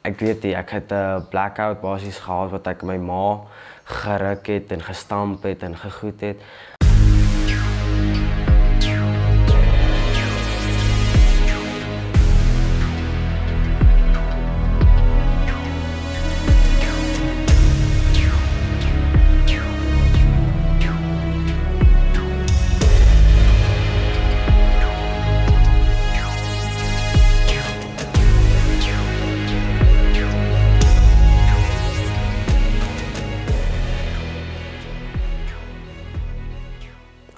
ek weet nie, ek het 'n blackout basies gehad wat ek my ma geruk het en gestamp het en gegoed het.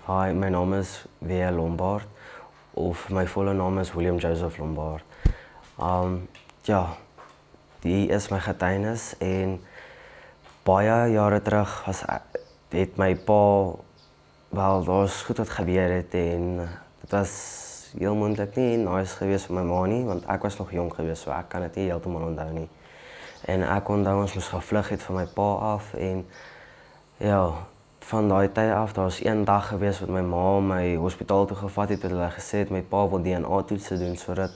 Hi, my naam is W. Lombard, of my volle naam is William Joseph Lombard. Ja, die is my getuienis en baie jare terug het my pa, wel, daar's goed wat gebeur het en dit was heel moontlik nie nice geweest vir my ma nie, want ek was nog jong geweest, so ek kan dit nie heeltemal onthou nie. En ek onthou ons moes gevlug het van my pa af en ja, van daai tyd af, daar was een dag gewees wat my ma my hospitaal toe gevat het, hulle gesê het my pa wil DNA-toetse doen sodat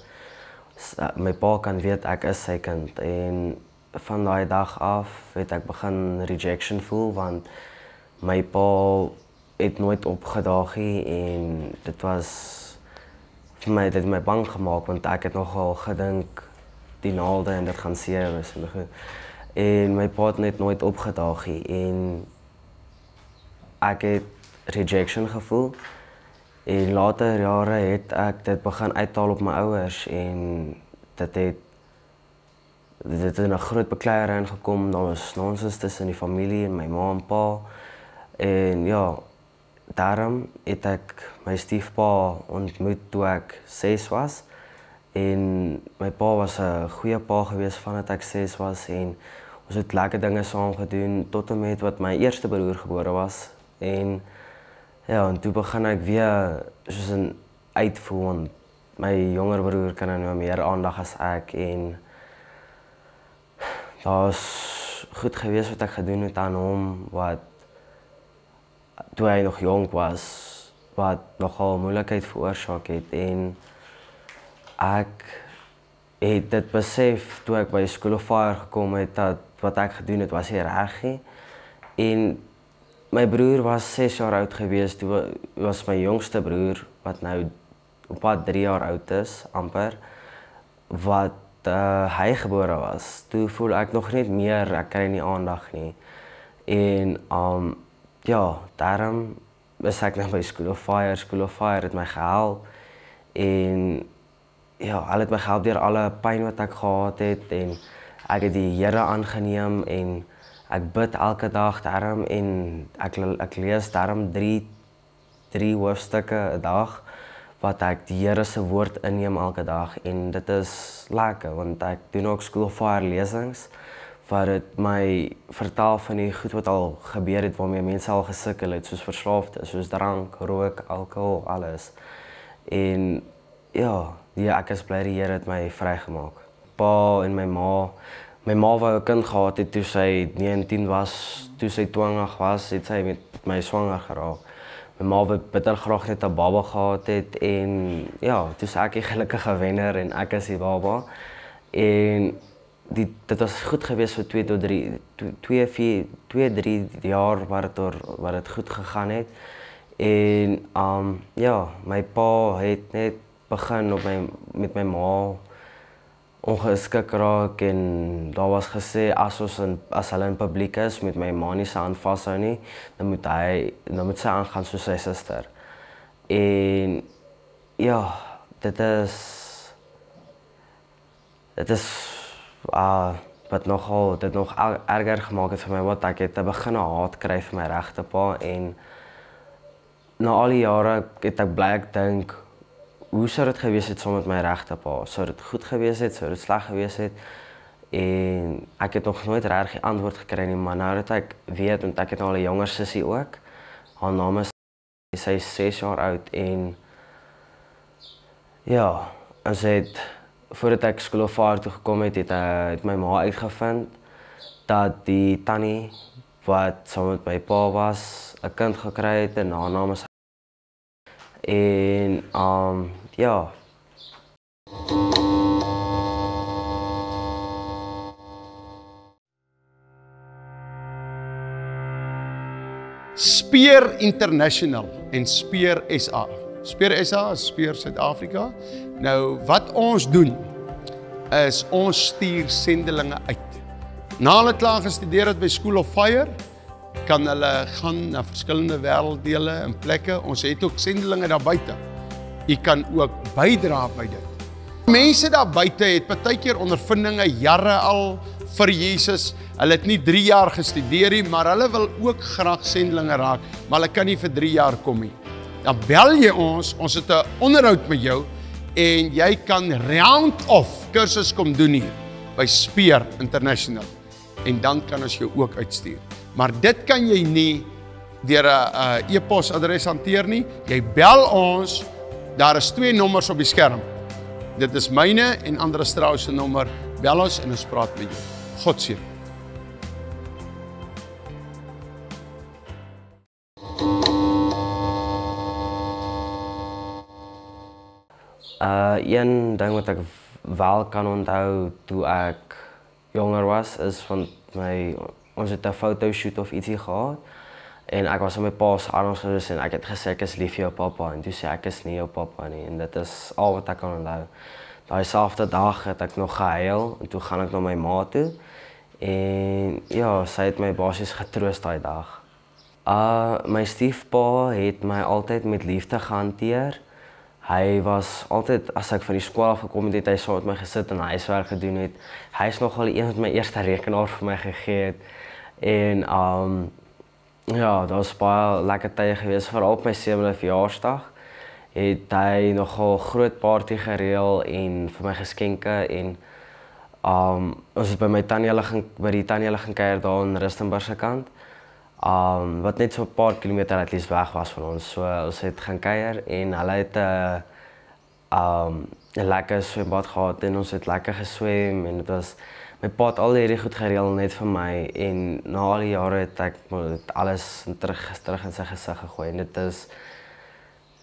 my pa kan weet ek is sy kind. En van daai dag af het ek begin rejection voel, want my pa het nooit opgedaag nie en dit was vir my, dit het my bang gemaak, want ek het nogal gedink die naalde en dit gaan seer wees en goed. En my pa het net nooit opgedaag nie en ek het rejection gevoel en later jare het ek dit begin uithaal op my ouers en dit het in 'n groot bekleier ingekom. Daar was nonsens tussen die familie en my ma en pa en ja, daarom het ek my stiefpa ontmoet toe ek 6 was en my pa was 'n goeie pa gewees vandat ek 6 was en ons het lekker dinge saam gedoen tot en met wat my eerste broer gebore was. En ja, en toe begin ek weer soos 'n uitvoer, want my jonger broer kan nou meer aandag as ek en daar's goed gewees wat ek gedoen het aan hom wat toe hy nog jonk was, wat nogal moeilikheid veroorsaak het en ek het dit besef toe ek by School of Fire gekom het dat wat ek gedoen het was nie reg nie. En my broer was 6 jaar oud gewees, toe was my jongste broer, wat nou op pad 3 jaar oud is, amper, wat hy gebore was. Toe voel ek nog net meer, ek kry nie aandag nie. En ja, daarom is ek nou by School of Fire. School of Fire het my gehelp en ja, hulle het my gehelp deur alle pyn wat ek gehad het en ek het die Here aangeneem en ek bid elke dag daarom en ek lees daarom 3 hoofstukke 'n dag wat ek die Here se woord inneem elke dag en dit is lekker want ek doen ook School of Fire lesings waar dit my vertel van die goed wat al gebeur het waarmee mense al gesukkel het, soos verslaafde, soos drank, rook, alkohol, alles. En ja, ek is bly die Here het my vrygemaak. Pa en my ma wou 'n kind gehad het toe sy 19 was, toe sy 20 was, het sy met my swanger geraak. My ma wou bitter graag net 'n baba gehad het en ja, toe is ek die gelukkige wenner en ek is die baba. En dit was goed geweest vir 2-3 jaar waar dit goed gegaan het. En ja, my pa het net begin met my ma ongeskik raak en daar was gesê as hulle in publiek is met my ma nie se hand vashou nie, dan moet sy aangaan soos sy suster. En ja, dit is wat dit nog erger gemaak het vir my, wat ek het begin haat kry vir my regte pa en na al die jare het ek bly ek dink, hoe sou dit gewees het saam met my regte pa? Sou dit goed gewees het, sou dit sleg gewees het? En ek het nog nooit reg die antwoord gekry nie, maar nou dat ek weet, want ek het nou al 'n jonger sussie ook, haar naam is, sy is 6 jaar oud en ja, en sy het, voordat ek School of Fire toe gekom het my ma uitgevind dat die tannie wat saam met my pa was, 'n kind gekry het en haar naam is en ja. Speer International en Speer SA. Speer SA is Speer Suid-Afrika. Nou, wat ons doen, is ons stuur sendelinge uit. Na hulle klaar gestudeer het by School of Fire, kan hulle gaan na verskillende wêrelddele en plekke. Ons het ook sendelinge daar buite. U kan ook bydra by dit. Mense daar buite het partykeer ondervindinge jare al vir Jesus. Hulle het nie 3 jaar gestudeer nie, maar hulle wil ook graag sendelinge raak, maar hulle kan nie vir 3 jaar kom nie. Dan bel jy ons het 'n onderhoud met jou en jy kan round-off kursus kom doen hier by Speer International. En dan kan ons jou ook uitstuur. Maar dit kan jy nie deur 'n e-posadres hanteer nie. Jy bel ons, daar is 2 nommers op die skerm. Dit is myne en Andre Strauss se nommer. Bel ons en ons praat met jou. God seën. Een ding wat ek wel kan onthou toe ek jonger was, is van ons het 'n fotoshoot of ietsie gehad. En ek was in my pa se arms gewees en ek het gesê ek is lief vir jou pappa en toe sê ek is nie jou pappa nie en dit is al wat ek kan onthou. Daai selfde dag het ek nog gehuil en toe gaan ek na my ma toe en ja, sy het my basies getroos daai dag. My stiefpa het my altyd met liefde gehanteer. Hy was altyd, as ek van die skool af gekom het, hy saam met my gesit en huiswerk gedoen het. Hy is nogal die een wat my eerste rekenaar vir my gegee het. En ja, dat was baie lekker tye gewees, veral op my 7de verjaarsdag. Het hy nogal groot party gereël en vir my geskenke en ons het by die tannie gaan kuier daar in Rustenburg se kant. Wat net so 'n paar kilometer at least weg was van ons. So ons het gaan kuier en hulle het 'n lekker swembad gehad en ons het lekker geswem en dit was my pa het al hierdie goed gereël net vir my en na al die jare het ek alles terug in sy gesig gegooi en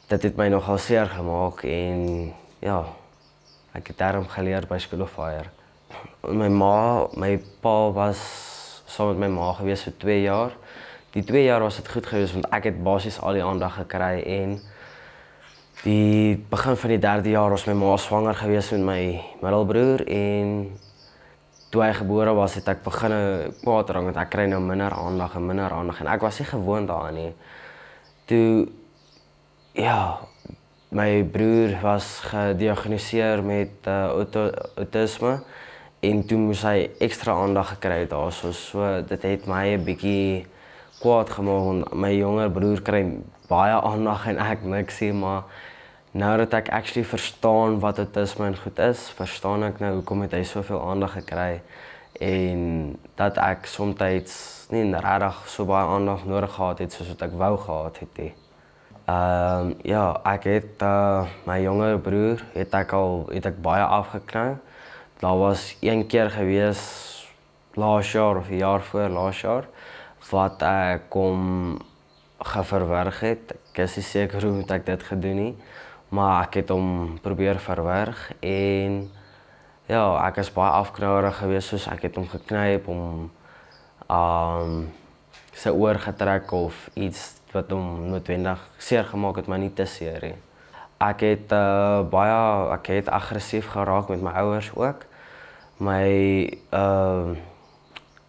dit het my nogal seer gemaak en ja, ek het daarom geleer by School of Fire. My pa was saam met my ma gewees vir 2 jaar. Die 2 jaar was dit goed geweest want ek het basies al die aandag gekry en die begin van die 3de jaar was my ma swanger geweest met my middelbroer en toe hy gebore was het ek begin kwaad raak want ek kry nou minder aandag en ek was nie gewoond daaraan nie. Toe ja, my broer was gediagnoseer met autisme en toe moes hy ekstra aandag gekry daarso. So dit het my 'n bietjie kwaad gemaak want my jonger broer kry baie aandag en ek niks nie, maar nou dat ek actually verstaan wat autisme en goed is, verstaan ek nou hoekom het hy soveel aandag gekry en dat ek soms nie regtig so baie aandag nodig gehad het soos wat ek wou gehad het nie. Ja, ek het my jonger broer het ek baie afgeknou. Daar was een keer gewees laas jaar of 'n jaar voor laas jaar wat ek hom geverwerg het. Ek is nie seker hoe ek dit gedoen nie, maar ek het hom probeer verwerg en ja, ek is baie afknouerig geweest soos ek het hom geknyp om sy oor getrek of iets wat hom noodwendig seer gemaak het, maar nie te seer nie. Ek het aggressief geraak met my ouers ook.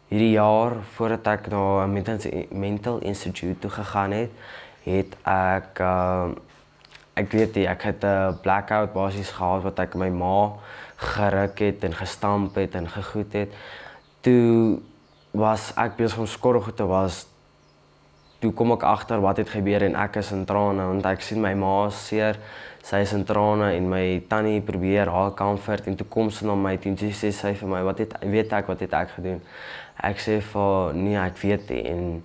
Hierdie jaar voordat ek na 'n mental institute toe gegaan het, ek het 'n blackout basies gehad wat ek my ma geruk het en gestamp het en gegoed het. Toe was ek besig om skorrelgoed te was. Toe kom ek agter wat het gebeur en ek is in trane want ek sien my ma seer, sy is in trane en my tannie probeer haar comfort en toe kom sy na my toe sê sy vir my wat het ek gedoen? Ek sê vir nee, ek weet nie en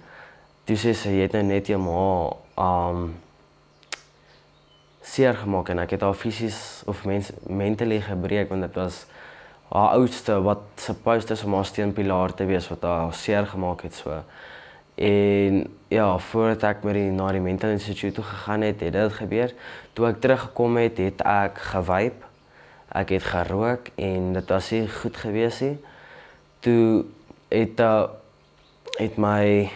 toe sê sy jy het nou net jou ma seer gemaak en ek het haar fisies of mentally gebreek want dit was haar oudste wat supposed is om haar steunpilaar te wees wat haar seer gemaak het so. En ja, voordat ek na die mental institute toe gegaan het, het dit gebeur. Toe ek teruggekom het, het ek gevape, ek het gerook en dit was nie goed gewees nie. Toe het my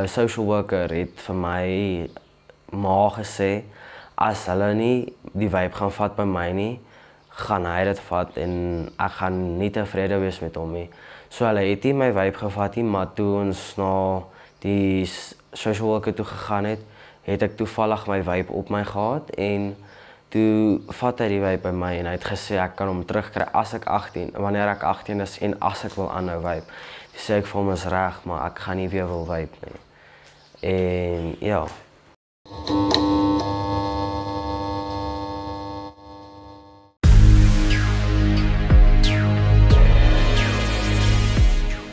social worker het vir my ma gesê, as hulle nie die vibe gaan vat by my nie, gaan hy dit vat en ek gaan nie tevrede wees met hom nie. So hulle het nie my vibe gevat nie, maar toe ons na die social worker toe gegaan het ek toevallig my vibe op my gehad en toe vat hy die vibe by my en hy het gesê ek kan hom terugkry as ek 18, wanneer ek 18 is en as ek wil aanhou vibe. Toe sê ek vir hom is reg, maar ek gaan nie weer wil vibe nie. En ja.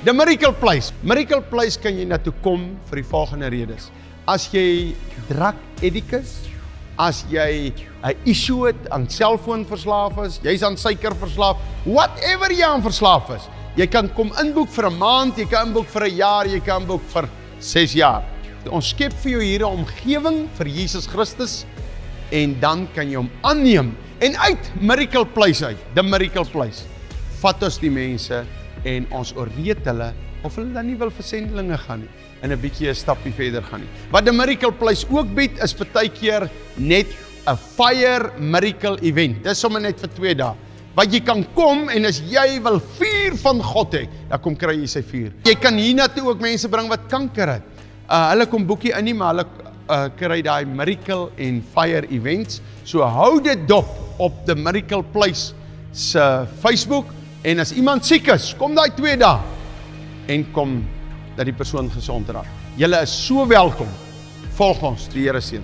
The Miracle Place. Miracle Place kan jy na toe kom vir die volgende redes. As jy drug addict is, as jy 'n issue het aan selfoonverslaaf is, jy's aan suiker verslaaf, whatever jy aan verslaaf is, jy kan kom inboek vir 'n maand, jy kan inboek vir 'n jaar, jy kan inboek vir 6 jaar. Ons skep vir jou hier 'n omgewing vir Jesus Christus en dan kan jy hom aanneem en uit Miracle Place uit, the Miracle Place. Vat ons die mense en ons oorreed hulle of hulle dan nie wil vir sendelinge gaan nie en 'n bietjie 'n stappie verder gaan nie. Wat die Miracle Place ook bied is partykeer net 'n fire miracle event. Dis sommer net vir 2 dae. Wat jy kan kom en as jy wil vuur van God hê, dan kom kry jy sy vuur. Jy kan hiernatoe ook mense bring wat kanker het. Hulle kom boekie in nie, maar hulle kry daai miracle en fire events. So hou dit dop op the Miracle Place se Facebook. En as iemand siek is, kom daai 2 dae en kom dat die persoon gesond raak. Julle is so welkom. Volg ons, die Here seën.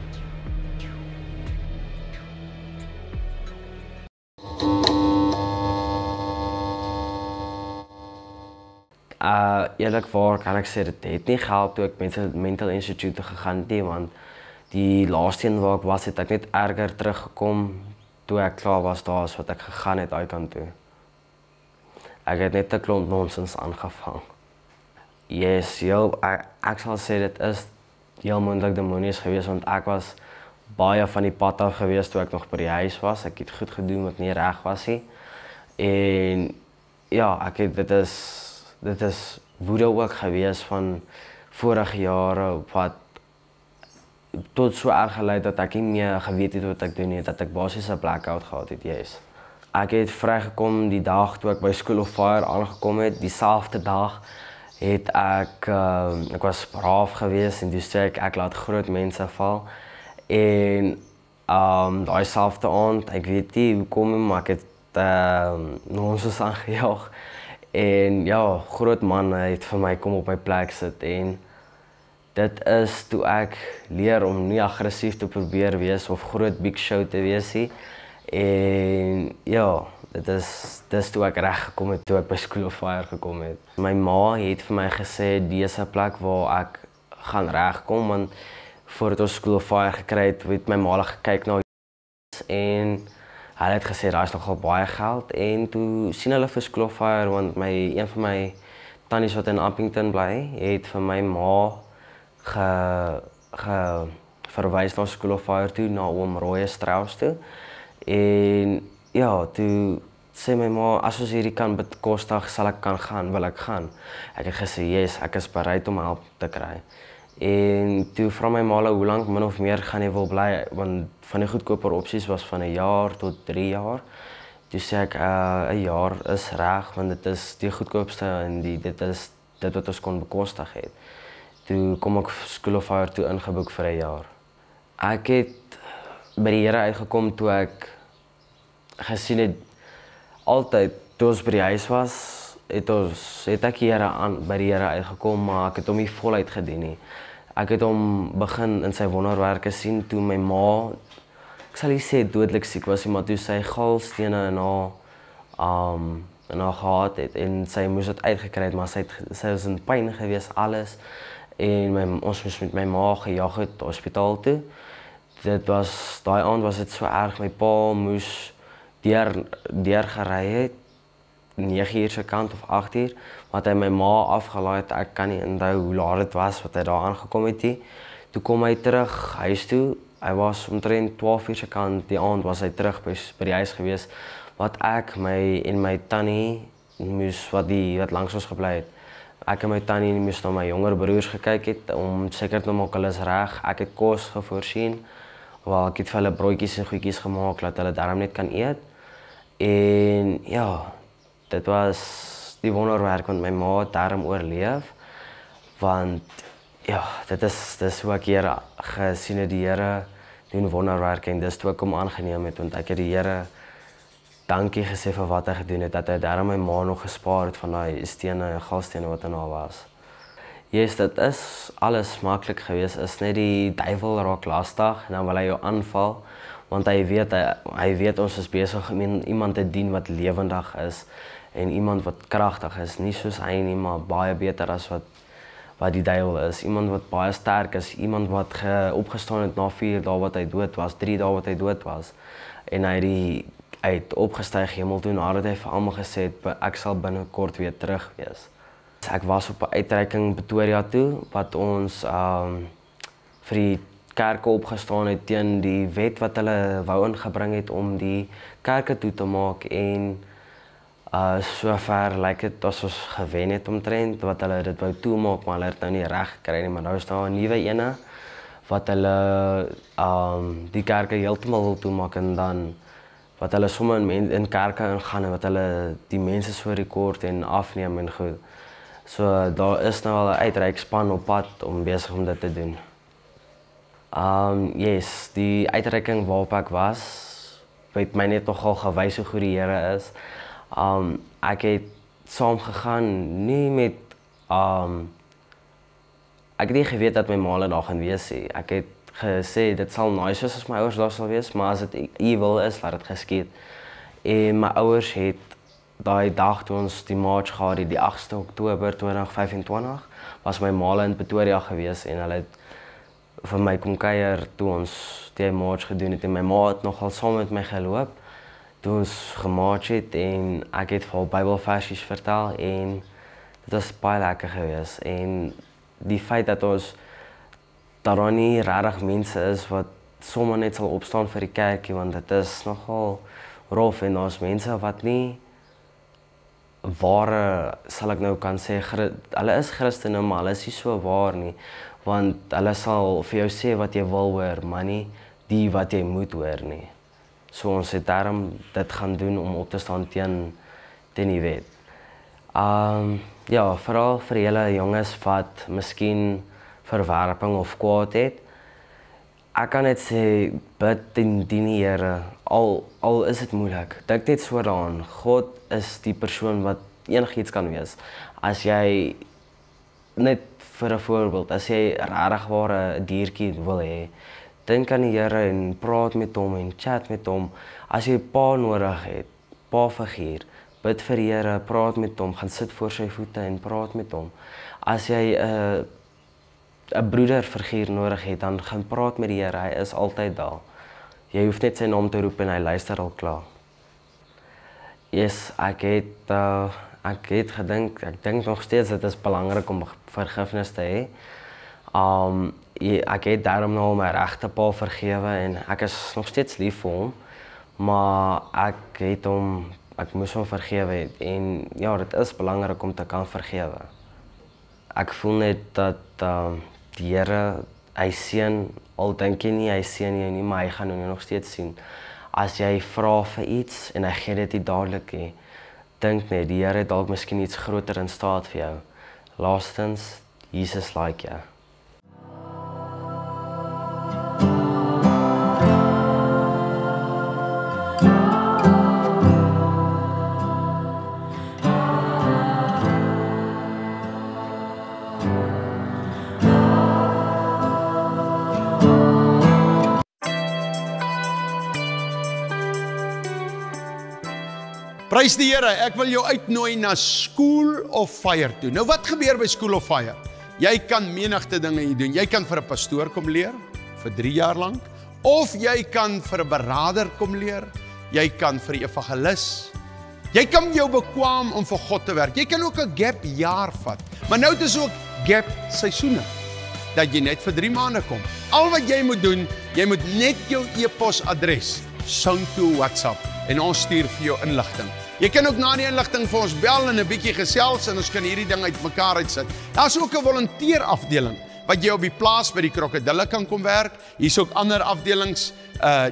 Eerlikwaar kan ek sê dit het nie gehelp toe ek met 'n mental institute gegaan het nie, want die laaste een waar ek was, het ek net erger teruggekom toe ek klaar was daar as wat ek gegaan het uit kant toe. Ek het net 'n klomp nonsens aangevang. Yes, ek sal sê dit is heel moontlik demonies geweest, want ek was baie van die pad af geweest toe ek nog by die huis was. Ek het goed gedoen wat nie reg was nie. En ja, dit is woede ook geweest van vorige jare wat tot so erg gelei dat ek nie meer geweet het wat ek doen nie, dat ek basies 'n blackout gehad het, yes. Ek het vrygekom die dag toe ek by School of Fire aangekom het. Dieselfde dag het ek was braaf geweest en toe sê ek laat groot mense val. En daai selfde aand, ek weet nie hoekom nie, maar ek het nonsens aangejaag. En ja, groot man het vir my kom op my plek sit en dit is toe ek leer om nie aggressief te probeer wees of groot big show te wees nie. En ja, dit is toe ek reg gekom het toe ek by School of Fire gekom het. My ma het vir my gesê dis 'n plek waar ek gaan regkom, want voordat ons School of Fire gekry het my ma gekyk na en hulle het gesê daar is nogal baie geld en toe sien hulle vir School of Fire, want een van my tannies wat in Appington bly, het vir my ma verwys na School of Fire toe, na oom Roy Strauss toe. En ja, toe sê my ma, as ons hierdie kan bekostig, sal ek kan gaan, wil ek gaan. Ek het gesê, yes, ek is bereid om help te kry. En toe vra my ma hoe lank min of meer gaan jy wil bly, want van die goedkoper opsies was van 1 jaar tot 3 jaar. Toe sê ek, 1 jaar is reg, want dit is die goedkoopste en dit is dit wat ons kon bekostig het. Toe kom ek School of Fire toe ingeboek vir 1 jaar. Ek het by die Here uitgekom toe ek gesien het, altyd toe ons by die huis was, het ek by die Here uitgekom, maar ek het hom nie voluit gedien nie. Ek het hom begin in sy wonderwerke sien toe my ma, ek sal nie sê dodelik siek was nie, maar toe sy galstene in haar gehad het en sy moes dit uitgekry het, maar sy was in pyn gewees, alles. En ons moes met my ma gejaag het hospitaal toe. Daai aand was dit so erg, my pa moes deurgery het, 9 uur se kant of 8 uur, wat hy my ma afgelaai het, ek kan nie onthou hoe laat dit was, wat hy daar aangekom het nie. Toe kom hy terug huis toe, hy was omtrent 12 uur se kant, die aand was hy terug by die huis gewees, wat ek en my tannie moes, wat langs ons gebly het, Ek en my tannie moes na my jonger broers gekyk het om seker te maak hulle is reg. Ek het kos gevoorsien. Waar ek het vir hulle broodjies en goedjies gemaak dat hulle daarom net kan eet. En ja, dit was die wonderwerk want my ma het daarom oorleef. Want ja, dit is hoe ek Here gesien het, die Here doen wonderwerke en dis toe ek hom aangeneem het want ek het die Here dankie gesê vir wat hy gedoen het, dat hy daarom my ma nog gespaar het van daai stene en galstene wat in haar was. Yes, dit is alles maklik geweest, is net die duiwel raak lastig en dan wil hy jou aanval, want hy weet ons is besig om iemand te dien wat lewendig is en iemand wat kragtig is, nie soos hy nie, maar baie beter as wat die duiwel is, iemand wat baie sterk is, iemand wat opgestaan het na 4 dae wat hy dood was, 3 dae wat hy dood was, en hy het opgestyg hemel toe, nadat hy vir almal gesê het, ek sal binnekort weer terug wees. Ek was op 'n uitreiking Pretoria toe, wat ons vir die kerke opgestaan het teen die wet wat hulle wou ingebring het om die kerke toe te maak en sover lyk dit as ons gewen het omtrent wat hulle dit wou toemaak, maar hulle het nou nie reg gekry nie, maar nou is daar 'n nuwe ene wat hulle die kerke heeltemal wil toemaak en dan wat hulle sommer in kerke ingaan en wat hulle die mense so rekord en afneem en goed. So daar is nou al 'n uitreikspan op pad om besig om dit te doen. Yes, die uitreiking waarop ek was, het my net nogal gewys hoe goed die Here is. Ek het saam gegaan, nie met ek het nie geweet dat my ma daar gaan wees nie. Ek het gesê dit sal nice wees as my ouers daar sal wees, maar as dit evil is, laat dit geskied. En my ouers het daai dag toe ons die march gehad het, die 8de Oktober 2025, was my ma in Pretoria gewees en hulle het vir my kom kuier toe ons die march gedoen het en my ma het nogal saam met my geloop toe ons gemarch het en ek het vir haar Bybelversies vertel en dit was baie lekker gewees en die feit dat ons daar nie regtig mense is wat sommer net sal opstaan vir die kerkie want dit is nogal rof en daar's mense wat nie ware, sal ek nou kan sê, hulle is Christene, maar hulle is nie so waar nie, want hulle sal vir jou sê wat jy wil hoor, maar nie die wat jy moet hoor nie. So ons het daarom dit gaan doen om op te staan teen die wet. Ja, vooral vir julle jonges wat miskien verwerping of kwaad het. Ek kan net sê, bid en dien die Here, al is dit moeilik. Dink net so daaraan, God is die persoon wat enigiets kan wees. As jy, net vir 'n voorbeeld, as jy regtig waar 'n diertjie wil hê, dink aan die Here en praat met hom en chat met hom. As jy 'n pa nodig het, pa-figuur, bid vir die Here, praat met hom, gaan sit voor sy voete en praat met hom. As jy 'n broederfiguur nodig het, dan gaan praat met die Here, hy is altyd daar. Jy hoef net sy naam te roep en hy luister al klaar. Yes, ek het gedink, ek dink nog steeds dit is belangrik om vergifnis te hê. Ek het daarom nou my regte pa vergewe en ek is nog steeds lief vir hom, maar ek moes hom vergewe en ja, dit is belangrik om te kan vergewe. Ek voel net dat die Here, hy seën, al dink jy nie hy seën jou nie, maar hy gaan jou nog steeds sien. As jy vra vir iets en hy gee dit nie dadelik nie, dink net, die Here het dalk miskien iets groter in staat vir jou. Laastens, Jesus like jou. Prys die Here, ek wil jou uitnooi na School of Fire toe. Nou wat gebeur by School of Fire? Jy kan menigte dinge hier doen. Jy kan vir 'n pastoor kom leer, vir 3 jaar lank. Of jy kan vir 'n beraader kom leer. Jy kan vir 'n evangelis. Jy kan jou bekwam om vir God te werk. Jy kan ook 'n gap jaar vat. Maar nou is ook gap seisoene. Dat jy net vir 3 maande kom. Al wat jy moet doen, jy moet net jou e-posadres sound toe WhatsApp. en ons stuur vir jou inligting. Jy kan ook na die inligting vir ons bel en 'n bietjie gesels en ons kan hierdie ding uitmekaar uitsit. Daar's ook 'n volunteerafdeling wat jy op die plaas by die krokodille kan kom werk. Hier's ook ander afdelings.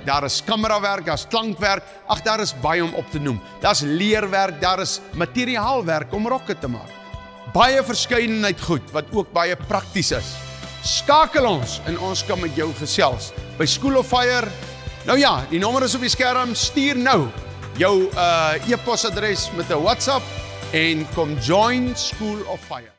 Daar is kamerawerk, daar's klankwerk. Ag, daar is baie om op te noem. Daar's leerwerk, daar is materiaalwerk om rokke te maak. Baie verskeidenheid goed wat ook baie prakties is. Skakel ons en ons kan met jou gesels. By School of Fire, nou ja, die nommer is op die skerm, stuur nou jou e-posadres met 'n WhatsApp en kom join School of Fire.